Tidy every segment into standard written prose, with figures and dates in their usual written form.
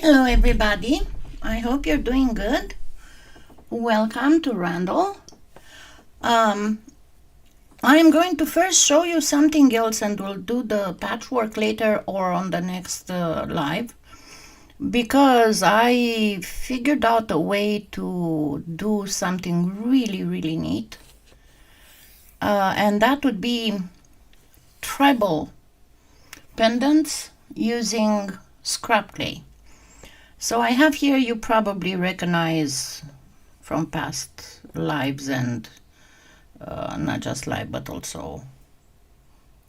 Hello everybody, I hope you're doing good. Welcome to Randall. I'm going to first show you something else and we'll do the patchwork later or on the next live, because I figured out a way to do something really neat, and that would be tribal pendants using scrap clay. So I have here, you probably recognize from past lives and not just live, but also,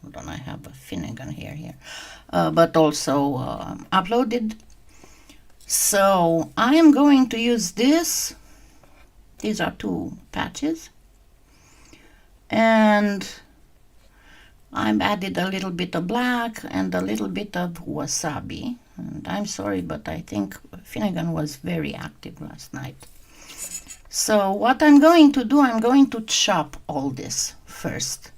hold on, I have a Finnegan here, but also uploaded. So I am going to use this. These are two patches. And I've added a little bit of black and a little bit of wasabi. And I'm sorry, but I think Finnegan was very active last night. So what I'm going to do, I'm going to chop all this first.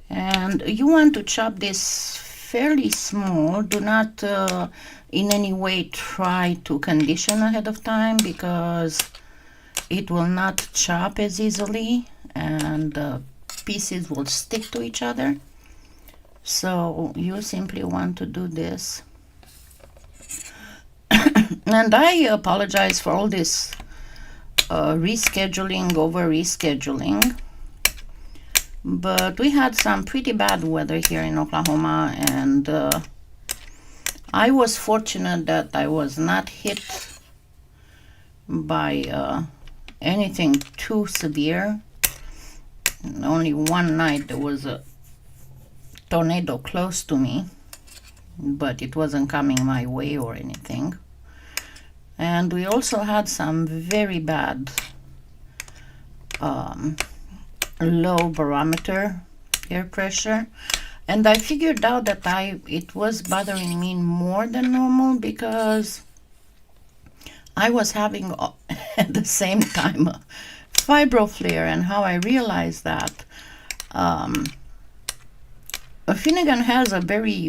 And you want to chop this fairly small. Do not in any way try to condition ahead of time, because it will not chop as easily and pieces will stick to each other. So you simply want to do this. And I apologize for all this rescheduling over rescheduling, but we had some pretty bad weather here in Oklahoma, and I was fortunate that I was not hit by anything too severe. Only one night there was a tornado close to me, but it wasn't coming my way or anything. And we also had some very bad low barometer air pressure, and I figured out that it was bothering me more than normal, because I was having at the same time a fibro flare. And how I realized that, Finnegan has a very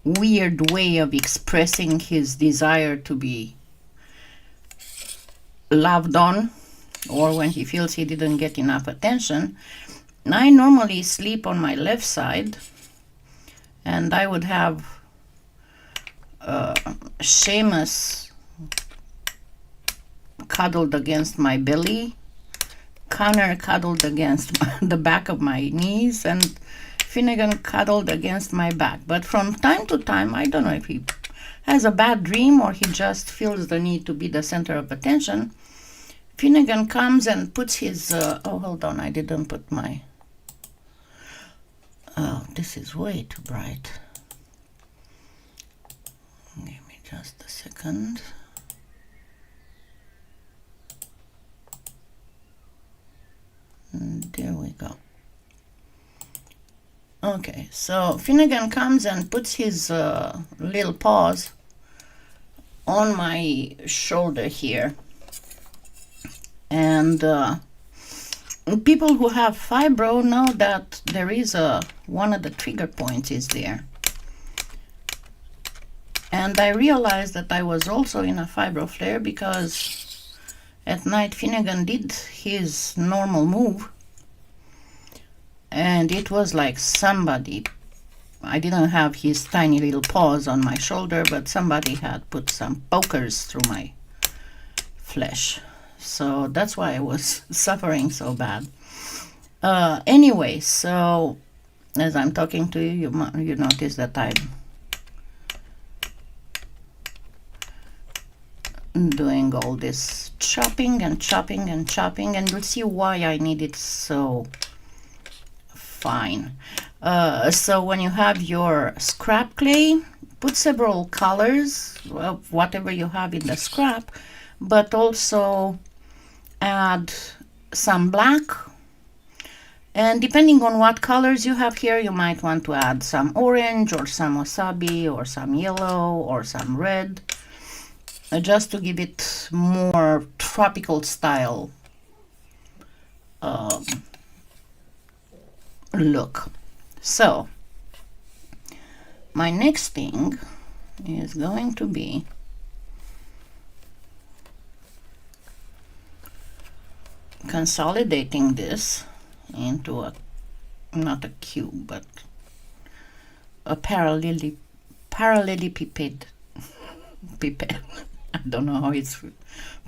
weird way of expressing his desire to be loved on, or when he feels he didn't get enough attention. I normally sleep on my left side, and I would have Seamus cuddled against my belly, Connor cuddled against the back of my knees, and Finnegan cuddled against my back. But from time to time, I don't know if he has a bad dream or he just feels the need to be the center of attention, Finnegan comes and puts his, oh, hold on, I didn't put my, oh, this is way too bright. Give me just a second. And there we go. Okay, so Finnegan comes and puts his little paws on my shoulder here. And people who have fibro know that there is one of the trigger points is there. And I realized that I was also in a fibro flare, because at night Finnegan did his normal move, and it was like somebody, I didn't have his tiny little paws on my shoulder, but somebody had put some pokers through my flesh. So that's why I was suffering so bad. Anyway, so as I'm talking to you, you notice that I'm doing all this chopping and chopping and chopping, and you'll see why I need it so fine. So when you have your scrap clay, put several colors of whatever you have in the scrap, but also add some black, and depending on what colors you have here, you might want to add some orange or some wasabi or some yellow or some red, just to give it more tropical style look. So my next thing is going to be consolidating this into a, not a cube, but a parallelepiped. Pipette. I don't know how it's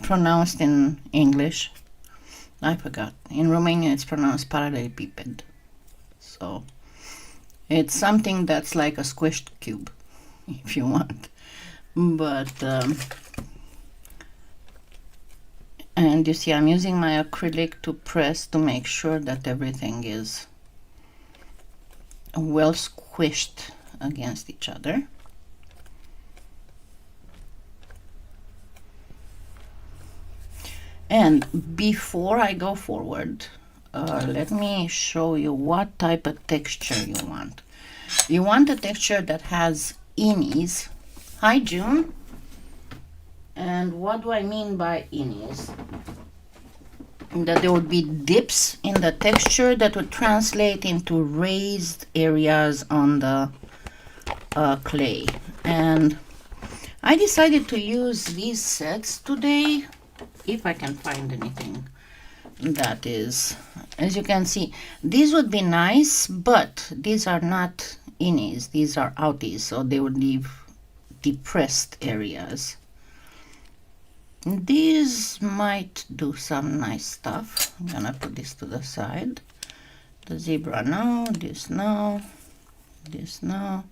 pronounced in English. I forgot. In Romania it's pronounced parallelepiped. So it's something that's like a squished cube, if you want. But and you see I'm using my acrylic to press to make sure that everything is well squished against each other. And before I go forward, let me show you what type of texture you want. You want a texture that has innies. Hi, June. And what do I mean by innies? That there would be dips in the texture that would translate into raised areas on the clay. And I decided to use these sets today, if I can find anything that is, as you can see, these would be nice, but these are not innies, these are outies, so they would leave depressed areas. These might do some nice stuff. I'm gonna put this to the side. The zebra, no. This, no. This, no.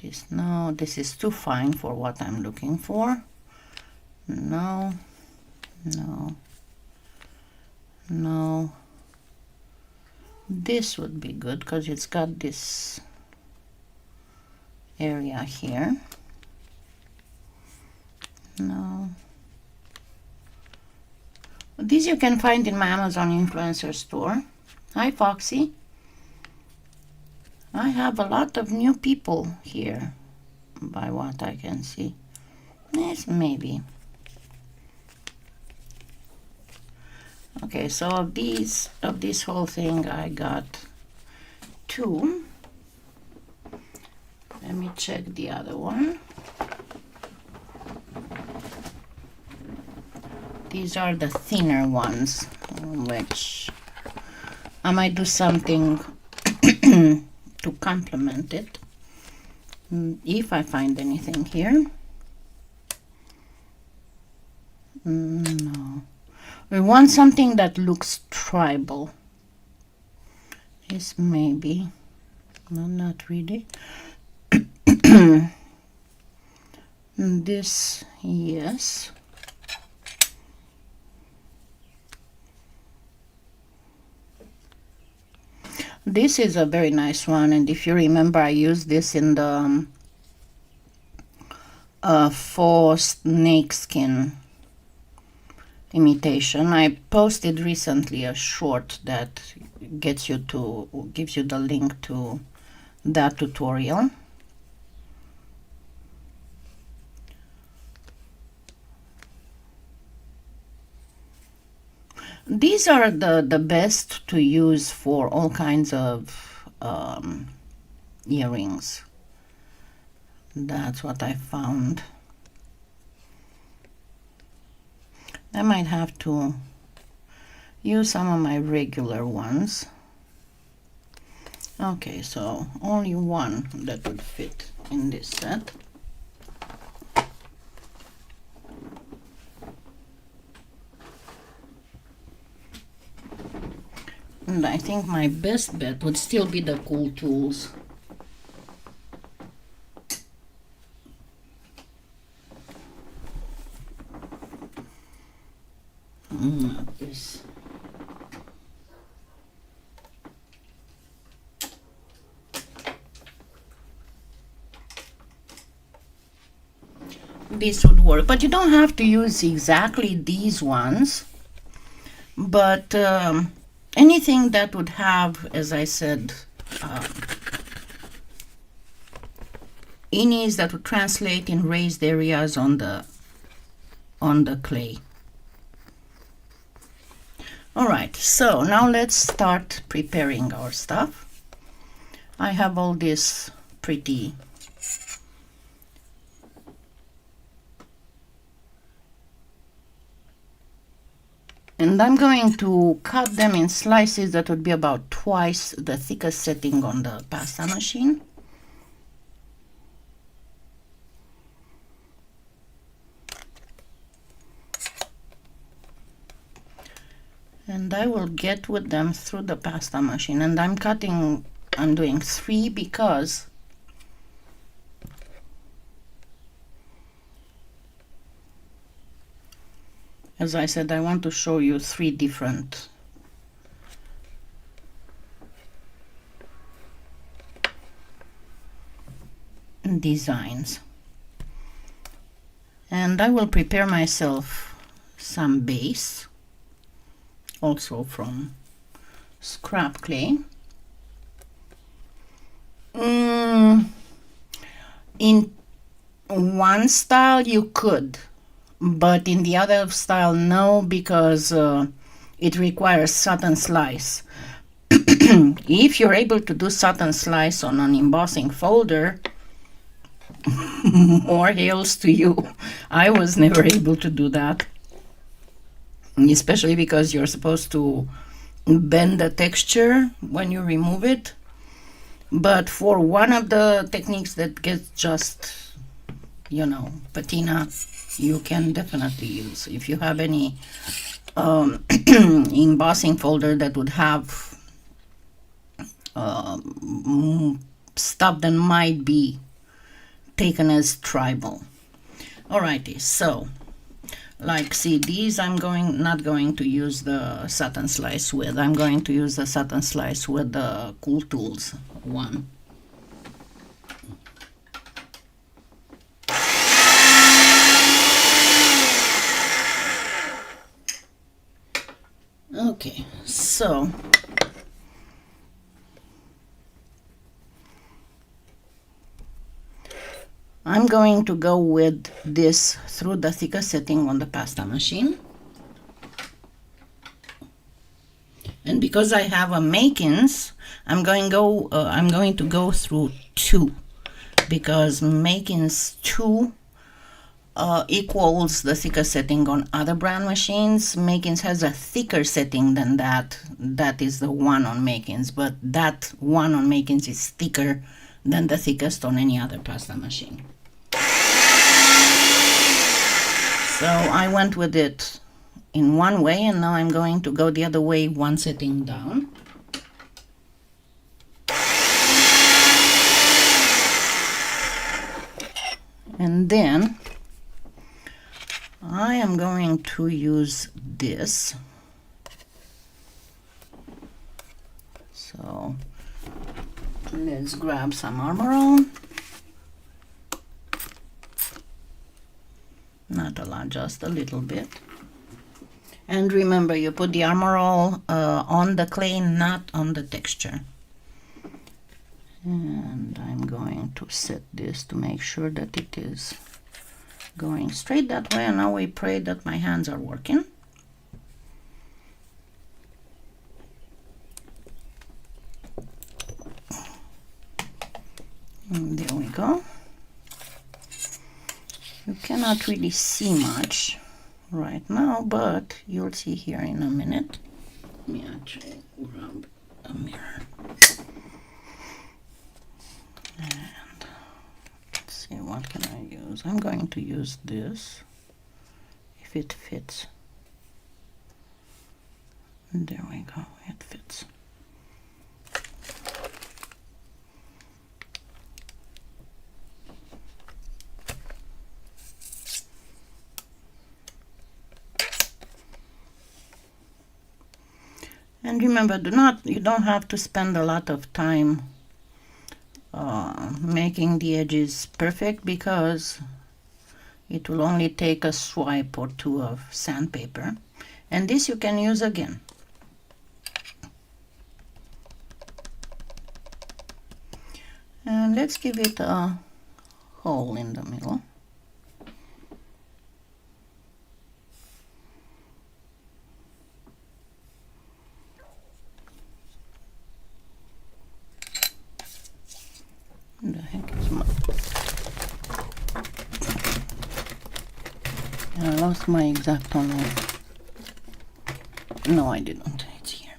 This, no. This is too fine for what I'm looking for. No. No. No. This would be good because it's got this area here. No. These you can find in my Amazon influencer store. Hi, Foxy. I have a lot of new people here, by what I can see. Yes, maybe. Okay, so of this whole thing, I got 2. Let me check the other one. These are the thinner ones, which I might do something to complement it, if I find anything here. No. We want something that looks tribal. This maybe, no, not really. This, yes. This is a very nice one, and if you remember, I used this in the faux snake skin imitation. I posted recently a short that gives you the link to that tutorial. These are the best to use for all kinds of earrings. That's what I found. I might have to use some of my regular ones. Okay, so only one that would fit in this set. And I think my best bet would still be the Cool Tools. This. This would work, but you don't have to use exactly these ones. But anything that would have, as I said, innies that would translate in raised areas on the clay. All right, so now let's start preparing our stuff. I have all this pretty. And I'm going to cut them in slices that would be about twice the thickest setting on the pasta machine. And I will get with them through the pasta machine. And I'm doing 3 because as I said, I want to show you 3 different designs. And I will prepare myself some base, also from scrap clay. In one style you could, but in the other style no, because it requires satin slice. If you're able to do satin slice on an embossing folder, more hails to you. I was never able to do that, especially because you're supposed to bend the texture when you remove it. But for one of the techniques that gets just, you know, patina, you can definitely use. If you have any embossing folder that would have stuff that might be taken as tribal. Alrighty, so like see, these I'm not going to use the satin slice with. I'm going to use the satin slice with the Cool Tools one. Okay, so I'm going to go with this through the thicker setting on the pasta machine. And because I have a Makins, I'm going to go through 2, because Makins 2 equals the thicker setting on other brand machines. Makins has a thicker setting than that. That is the one on Makins, but that one on Makins is thicker than the thickest on any other pasta machine. So I went with it in one way, and now I'm going to go the other way, one setting down. And then I am going to use this. So let's grab some Armor All. Not a lot, just a little bit. And remember, you put the Armor All on the clay, not on the texture. And I'm going to set this to make sure that it is going straight that way. And now we pray that my hands are working. And there we go. You cannot really see much right now, but you'll see here in a minute. Let me actually grab a mirror. And let's see, what can I use? I'm going to use this, if it fits. And there we go, it fits. And remember, you don't have to spend a lot of time making the edges perfect, because it will only take a swipe or 2 of sandpaper, and this you can use again. And let's give it a hole in the middle. The heck is my... I lost my X-Acto knife. No, I didn't. It's here.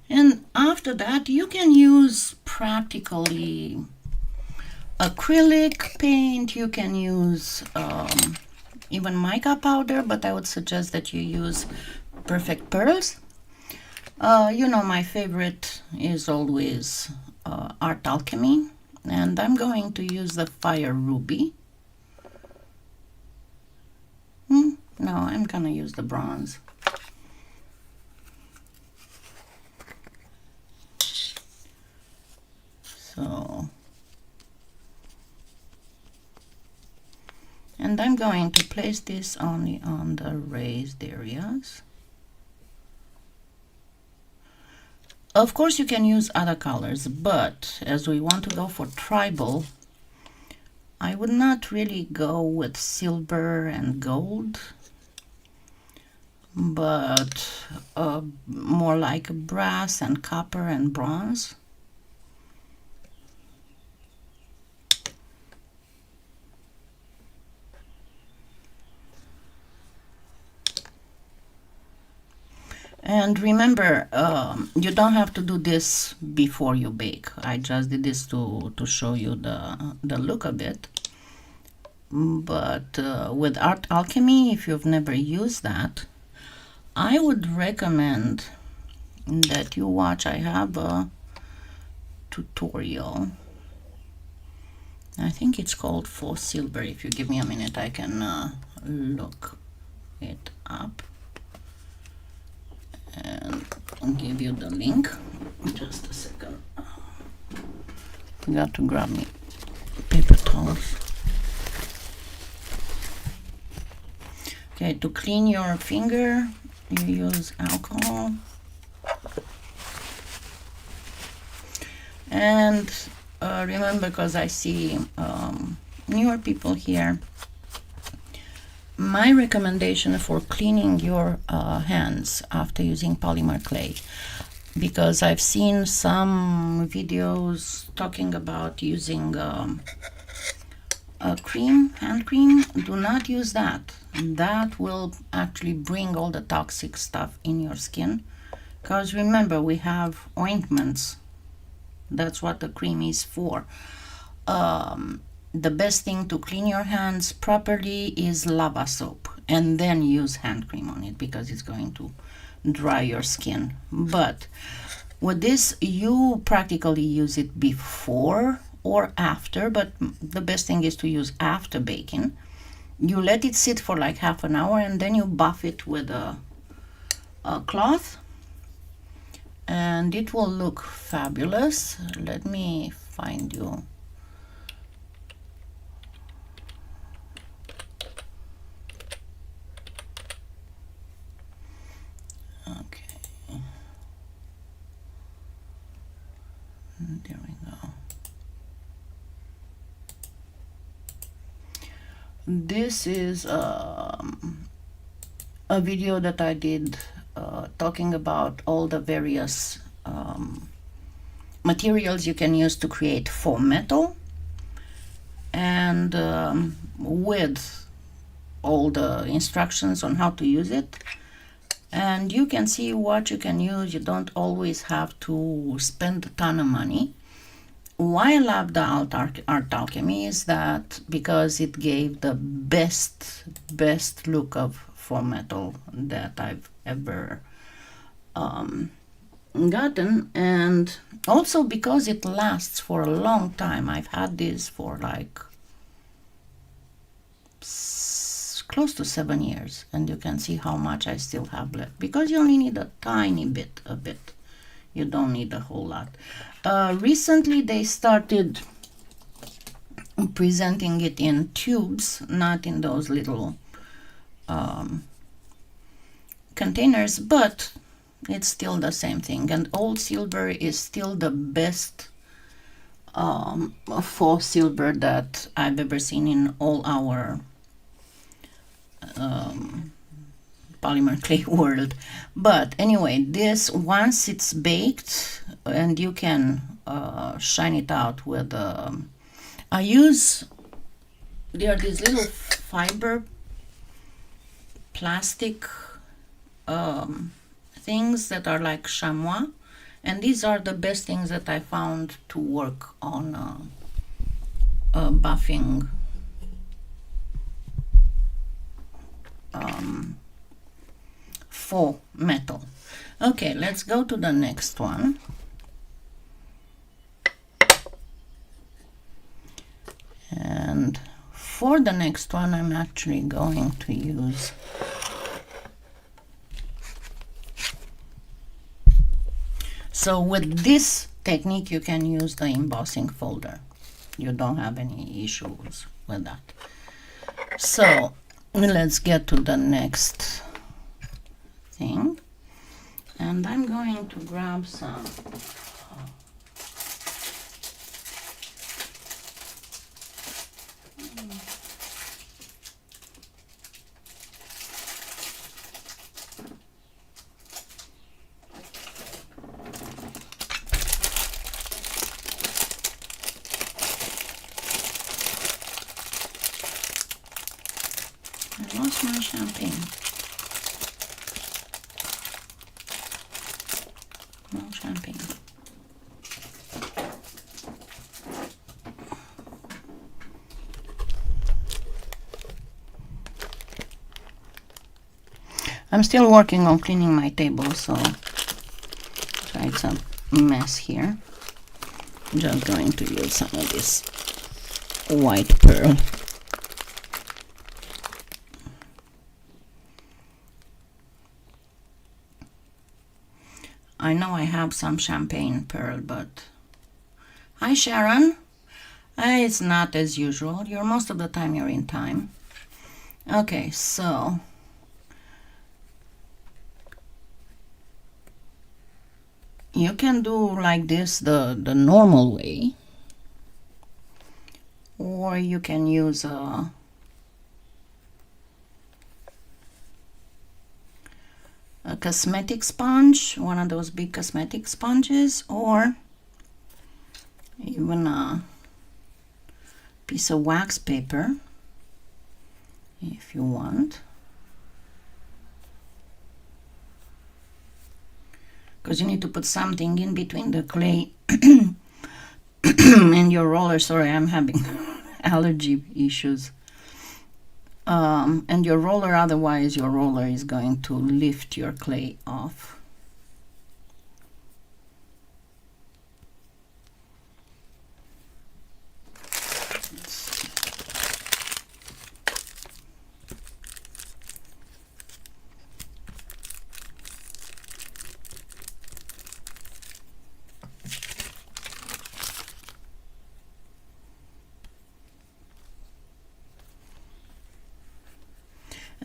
And after that, you can use practically acrylic paint. You can use even mica powder, but I would suggest that you use Perfect Pearls. You know, my favorite is always Art Alchemy, and I'm going to use the Fire Ruby. No, I'm gonna use the bronze. So, and I'm going to place this only on the raised areas. Of course, you can use other colors, but as we want to go for tribal, I would not really go with silver and gold, but more like brass and copper and bronze. And remember, you don't have to do this before you bake. I just did this to show you the look of it. But with Art Alchemy, if you've never used that, I would recommend that you watch. I have a tutorial. I think it's called Faux Silver. If you give me a minute, I can look it up and I'll give you the link. Just a second. Forgot to grab me paper towels. Okay, to clean your finger, you use alcohol. And remember, because I see newer people here, my recommendation for cleaning your hands after using polymer clay, because I've seen some videos talking about using a cream, hand cream. Do not use that. That will actually bring all the toxic stuff in your skin, because remember, we have ointments. That's what the cream is for. The best thing to clean your hands properly is lava soap, and then use hand cream on it, because it's going to dry your skin. But with this, you practically use it before or after, but the best thing is to use after baking. You let it sit for like half an hour, and then you buff it with a cloth, and it will look fabulous. Let me find you. Okay. There we go. This is a video that I did talking about all the various materials you can use to create foam metal, and with all the instructions on how to use it. And you can see what you can use. You don't always have to spend a ton of money. Why I love the Art Alchemy is that because it gave the best look of foam metal that I've ever gotten, and also because it lasts for a long time. I've had this for like close to 7 years, and you can see how much I still have left, because you only need a tiny bit of it. You don't need a whole lot. Recently they started presenting it in tubes, not in those little containers, but it's still the same thing. And old silver is still the best faux silver that I've ever seen in all our polymer clay world. But anyway, this, once it's baked, and you can shine it out with, I use, there are these little fiber plastic things that are like chamois, and these are the best things that I found to work on buffing faux metal. Okay, let's go to the next one. And for the next one, I'm actually going to use so with this technique you can use the embossing folder. You don't have any issues with that. So let's get to the next thing, and I'm going to grab some I lost my champagne. No champagne. I'm still working on cleaning my table, so it's a mess here. I'm just going to use some of this white pearl. I know I have some champagne pearl, but hi Sharon. It's not as usual. Most of the time you're in time. Okay, so you can do like this the normal way, or you can use a cosmetic sponge, one of those big cosmetic sponges, or even a piece of wax paper if you want, because you need to put something in between the clay and your roller. Sorry, I'm having allergy issues. And your roller, otherwise your roller is going to lift your clay off.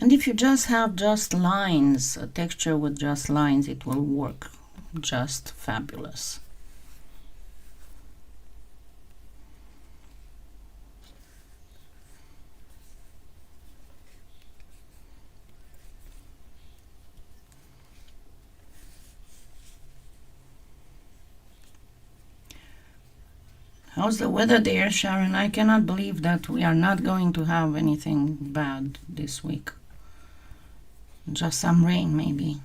And if you just have just lines, a texture with just lines, it will work just fabulous. How's the weather there, Sharon? I cannot believe that we are not going to have anything bad this week. Just some rain, maybe.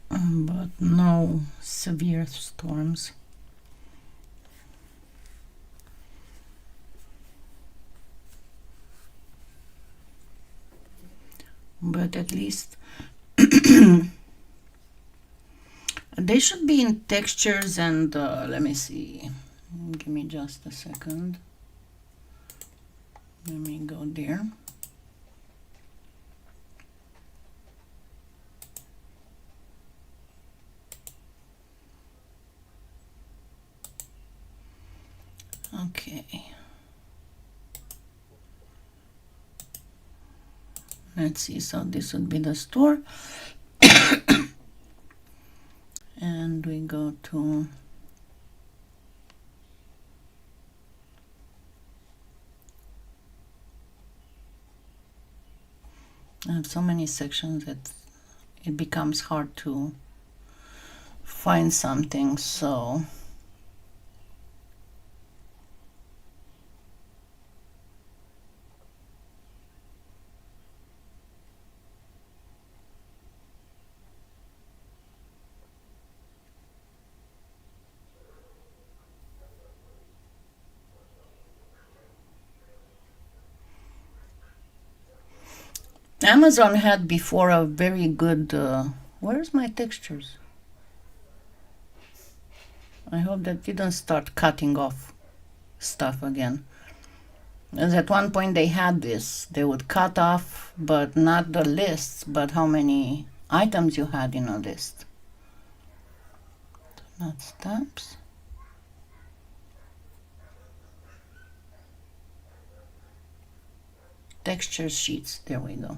But no severe storms. But at least they should be in textures and let me see. Give me just a second. Let me go there. Okay. Let's see. So this would be the store. And we go to I have so many sections that it becomes hard to find something, so Amazon had before a very good where's my textures? I hope that didn't start cutting off stuff again. As at one point they had this, they would cut off, but not the lists, but how many items you had in a list. Not stamps. Texture sheets, there we go.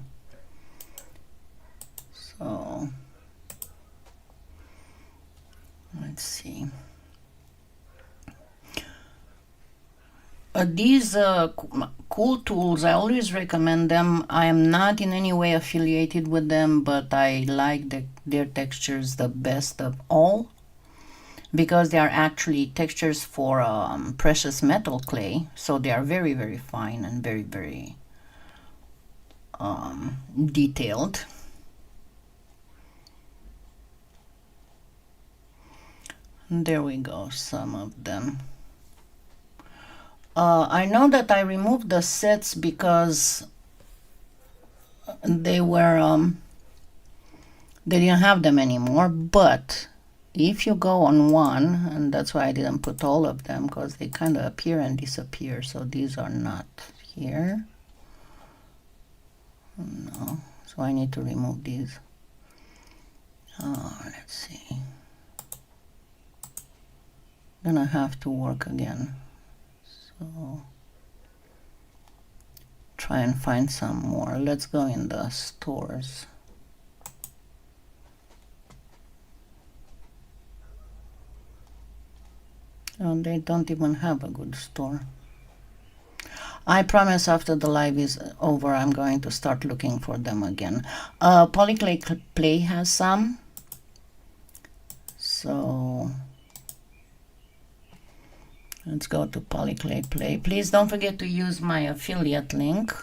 So let's see. These cool tools, I always recommend them. I am not in any way affiliated with them, but I like their textures the best of all because they are actually textures for precious metal clay. So they are very, very fine and very, very detailed. There we go, some of them. I know that I removed the sets because they were they didn't have them anymore, but if you go on one, and that's why I didn't put all of them because they kind of appear and disappear, so these are not here. No, so I need to remove these. Let's see, gonna have to work again. So try and find some more. Let's go in the stores. Oh, they don't even have a good store. I promise after the live is over, I'm going to start looking for them again. Polyclay Play has some. So let's go to Polyclay Play. Please don't forget to use my affiliate link.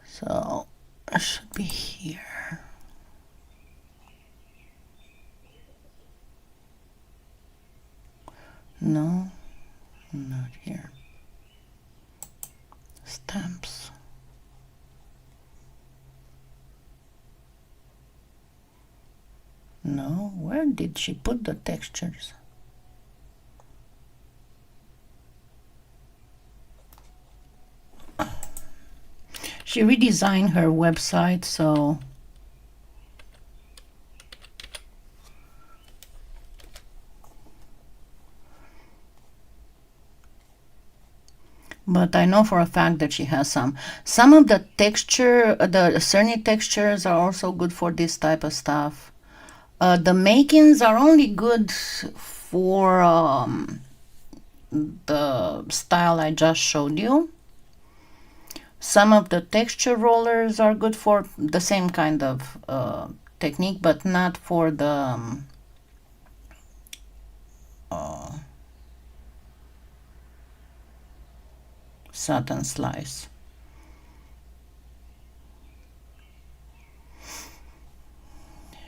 So it should be here. No, not here. Stamps. No, where did she put the textures? She redesigned her website, so but I know for a fact that she has some. Some of the texture, the Cerny textures are also good for this type of stuff. The makings are only good for the style I just showed you. Some of the texture rollers are good for the same kind of technique, but not for the satin slice.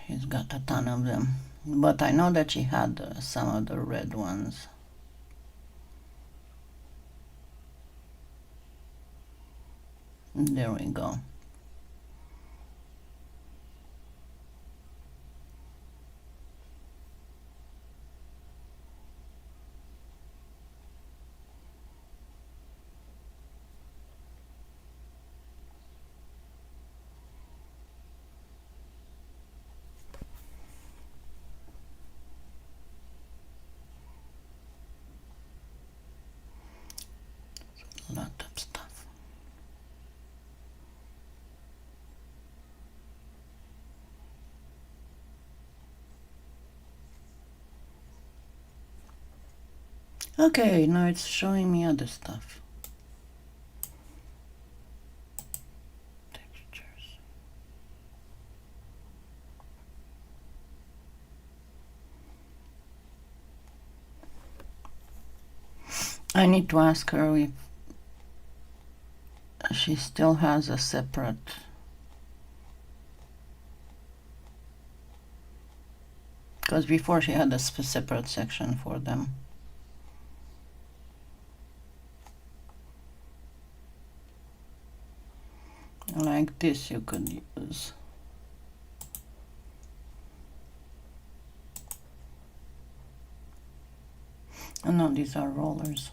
She's got a ton of them, but I know that she had some of the red ones. There we go. A lot of stuff. Okay, now it's showing me other stuff. Textures. I need to ask her if she still has a separate. Because before she had a separate section for them. Like this you could use. Oh no, these are rollers.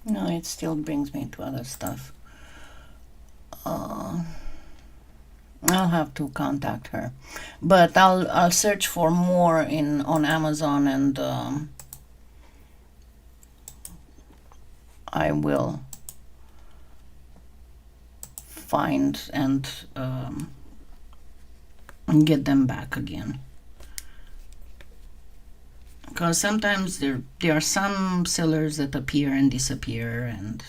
No, it still brings me to other stuff. I'll have to contact her, but I'll search for more on Amazon, and I will find and get them back again. Because sometimes there are some sellers that appear and disappear, and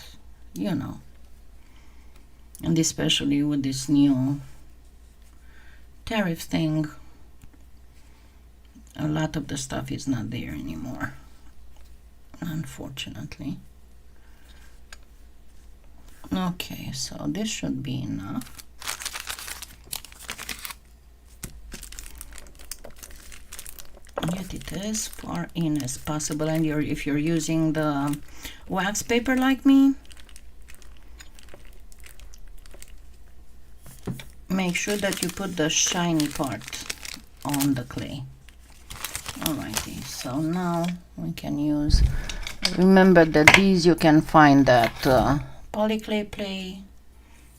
you know, and especially with this new tariff thing, a lot of the stuff is not there anymore, unfortunately. Okay, so this should be enough. Get it as far in as possible, and if you're using the wax paper like me, make sure that you put the shiny part on the clay. Alrighty, so now we can use, remember that these you can find at Polyclay Play,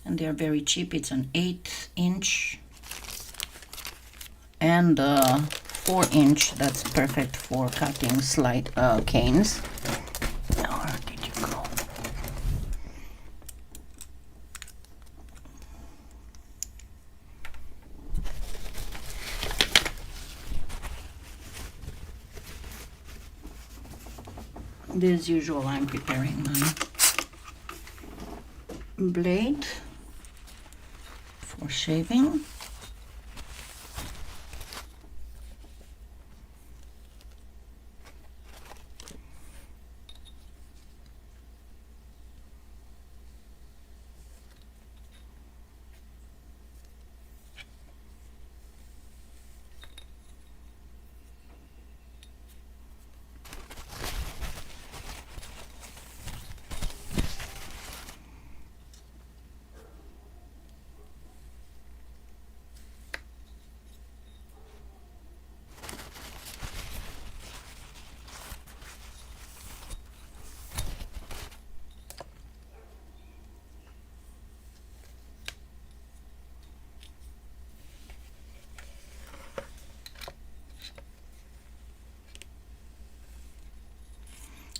and they're very cheap. It's an 8-inch and 4-inch. That's perfect for cutting slide canes. Where did you go? As usual, I'm preparing my blade for shaving.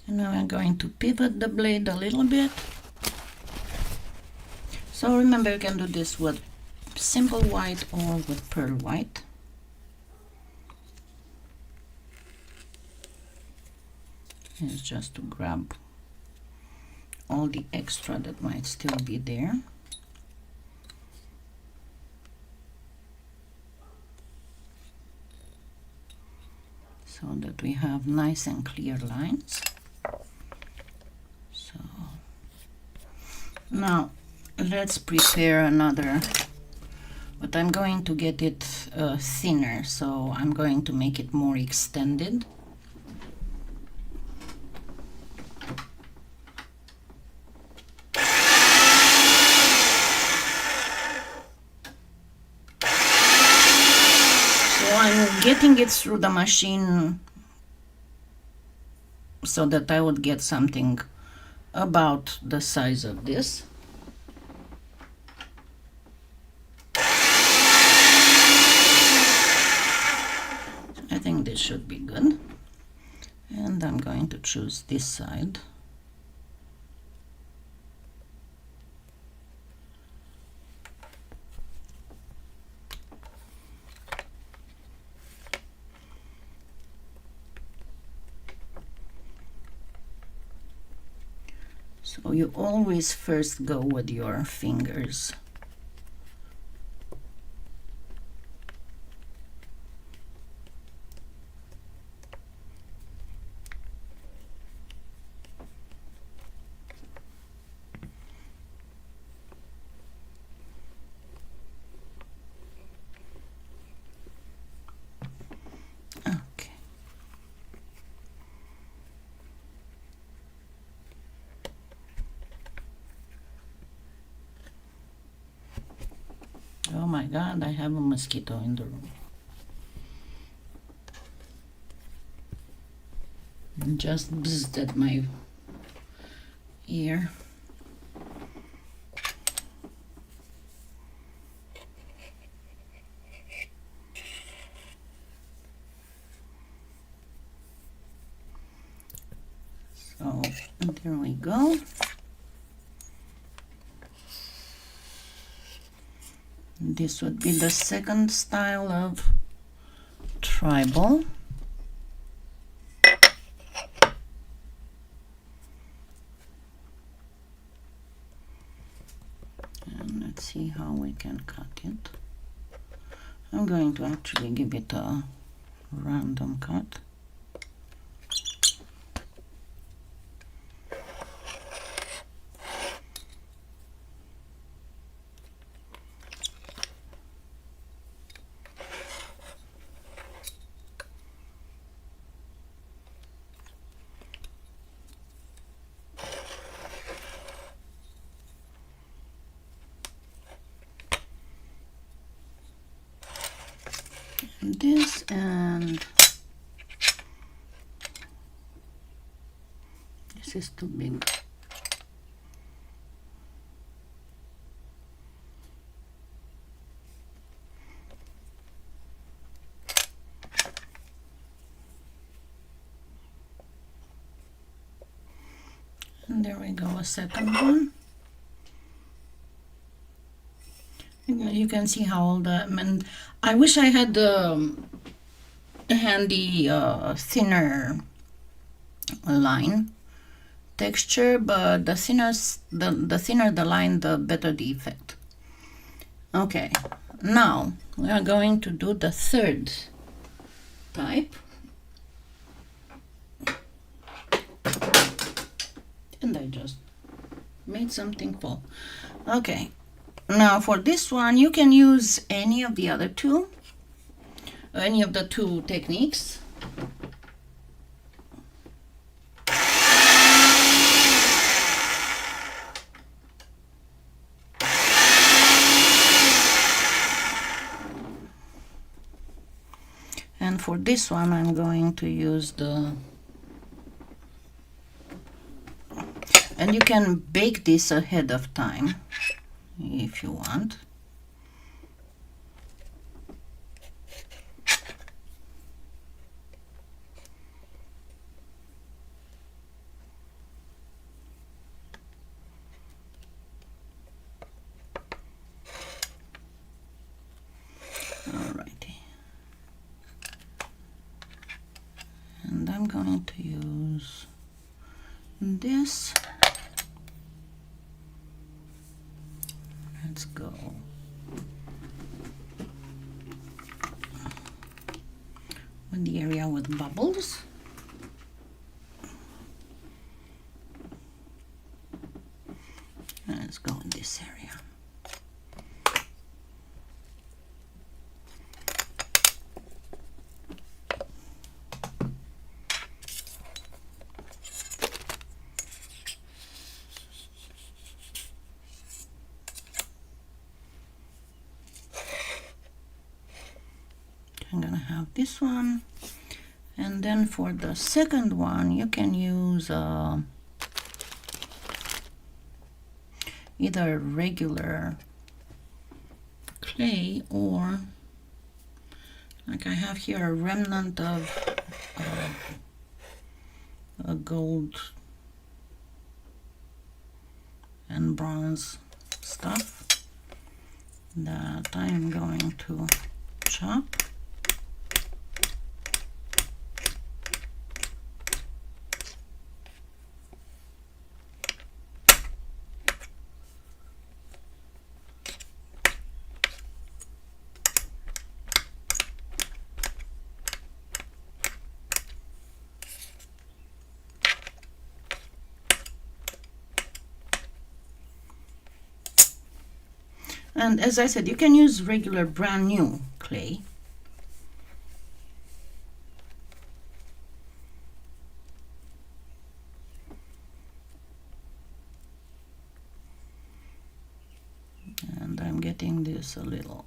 And now I'm going to pivot the blade a little bit. So remember, you can do this with simple white or with pearl white. It's just to grab all the extra that might still be there. So that we have nice and clear lines. So now let's prepare another, but I'm going to get it thinner, so I'm going to make it more extended. So I'm getting it through the machine so that I would get something about the size of this. I think this should be good. And I'm going to choose this side. So you always first go with your fingers my God, I have a mosquito in the room. It just buzzed at my ear. So there we go. This would be the second style of tribal. And let's see how we can cut it. I'm going to actually give it a random cut. This, and this is too big. And there we go, a second one. You can see how all the, and I wish I had the handy thinner line texture, but the thinner the line, the better the effect. Okay, now we are going to do the third type. And I just made something fall. Okay. Now for this one, you can use any of the other two, any of the two techniques. And for this one, I'm going to use the, and you can bake this ahead of time if you want. Alrighty. And I'm going to use this. Let's go with the area with bubbles. Let's go in this area. I'm gonna have this one, and then for the second one you can use either regular clay, or like I have here a remnant of a gold and bronze stuff that I am going to chop. And as I said, you can use regular brand new clay. And I'm getting this a little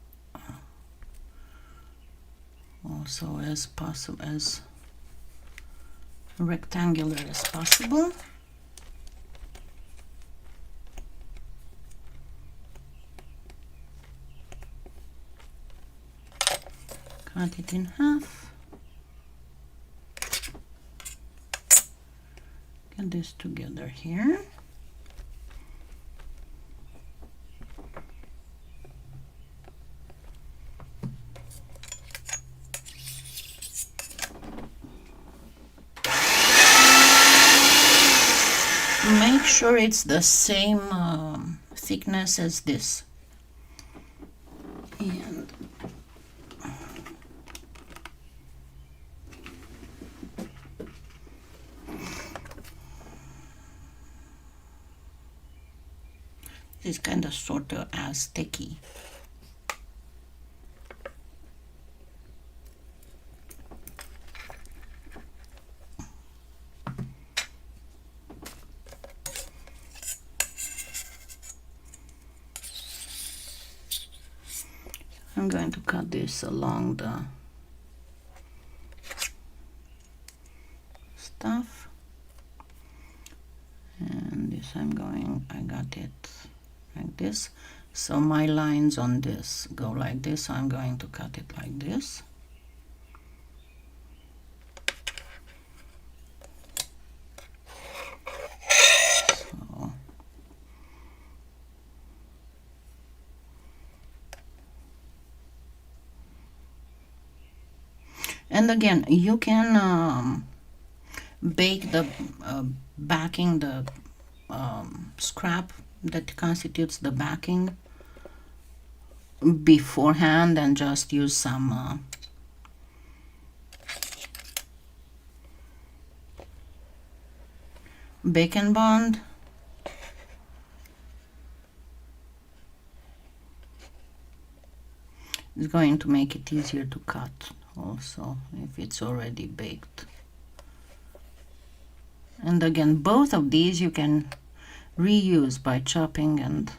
also as possible, as rectangular as possible. Cut it in half. Get this together here. Make sure it's the same thickness as this. And this kind of sort of sticky. I'm going to cut this along the stuff, and this I got it like this, so my lines on this go like this, so I'm going to cut it like this. And again, you can bake the backing, the scrap that constitutes the backing beforehand, and just use some Bake Bond. It's going to make it easier to cut also if it's already baked. And again, both of these you can reuse by chopping and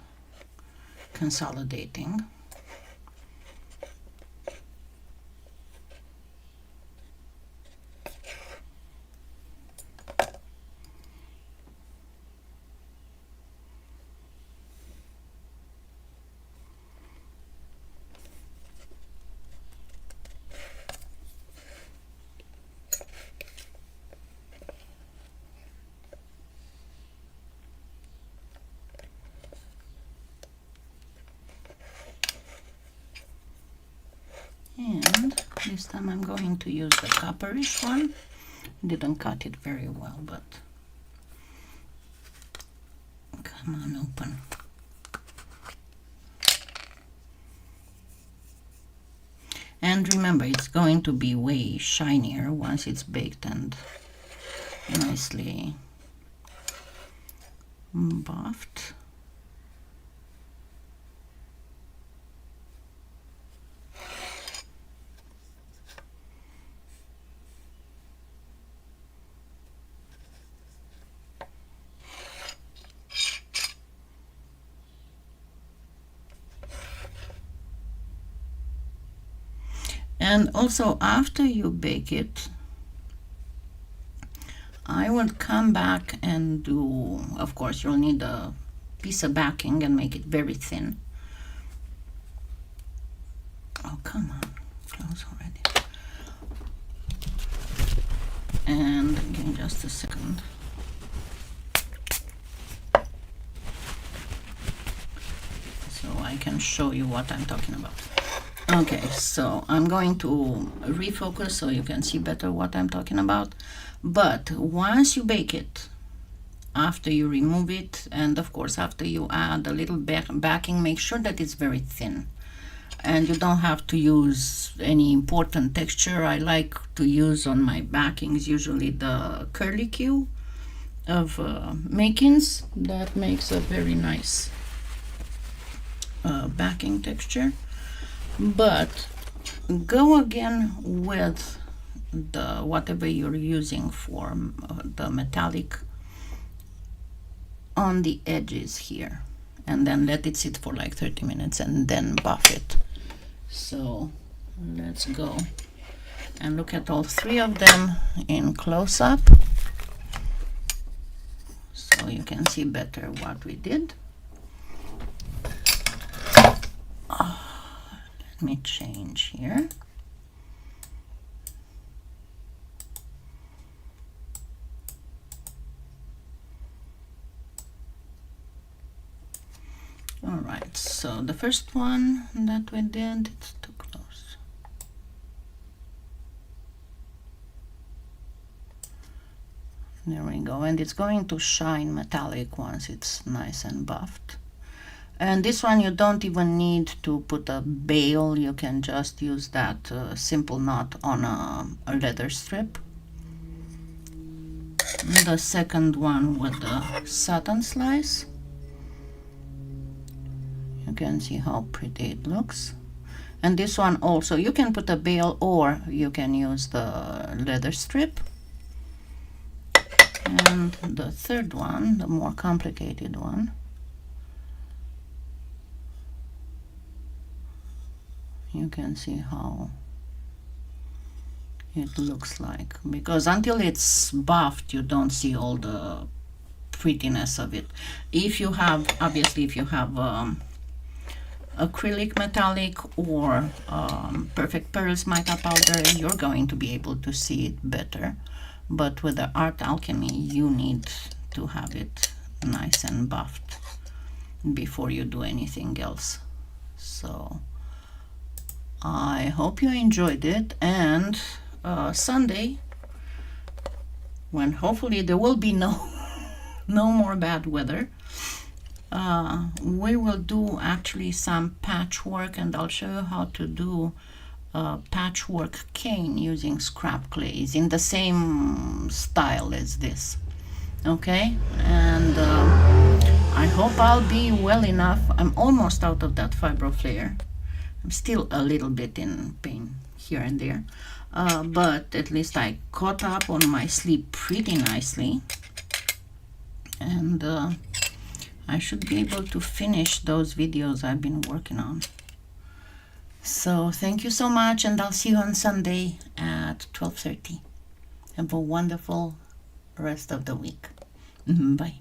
consolidating. And this time I'm going to use the copperish one. Didn't cut it very well, but come on, open. And remember, it's going to be way shinier once it's baked and nicely buffed. And also, after you bake it, I will come back and do, of course, you'll need a piece of backing and make it very thin. Oh, come on, close already. And give me just a second. So I can show you what I'm talking about. Okay, so I'm going to refocus so you can see better what I'm talking about. But once you bake it, after you remove it, and of course after you add a little backing, make sure that it's very thin. And you don't have to use any important texture. I like to use on my backings usually the curlicue of Makins. That makes a very nice backing texture. But go again with the whatever you're using for the metallic on the edges here, and then let it sit for like 30 minutes and then buff it. So let's go And look at all three of them in close-up, so you can see better what we did. Let me change here. All right, so the first one that we did, it's too close. There we go, and it's going to shine metallic once it's nice and buffed. And this one you don't even need to put a bail, you can just use that simple knot on a leather strip. The second one with the satin slice. You can see how pretty it looks. And this one also, you can put a bail or you can use the leather strip. And the third one, the more complicated one, you can see how it looks like, because until it's buffed you don't see all the prettiness of it. If you have, obviously if you have acrylic metallic or perfect pearls mica powder, you're going to be able to see it better, but with the art alchemy you need to have it nice and buffed before you do anything else. So I hope you enjoyed it, and Sunday, when hopefully there will be no more bad weather, we will do actually some patchwork, and I'll show you how to do a patchwork cane using scrap clays in the same style as this. Okay, and I hope I'll be well enough. I'm almost out of that fibro flare. I'm still a little bit in pain here and there, but at least I caught up on my sleep pretty nicely, and I should be able to finish those videos I've been working on. So thank you so much, and I'll see you on Sunday at 12:30. Have a wonderful rest of the week. Bye.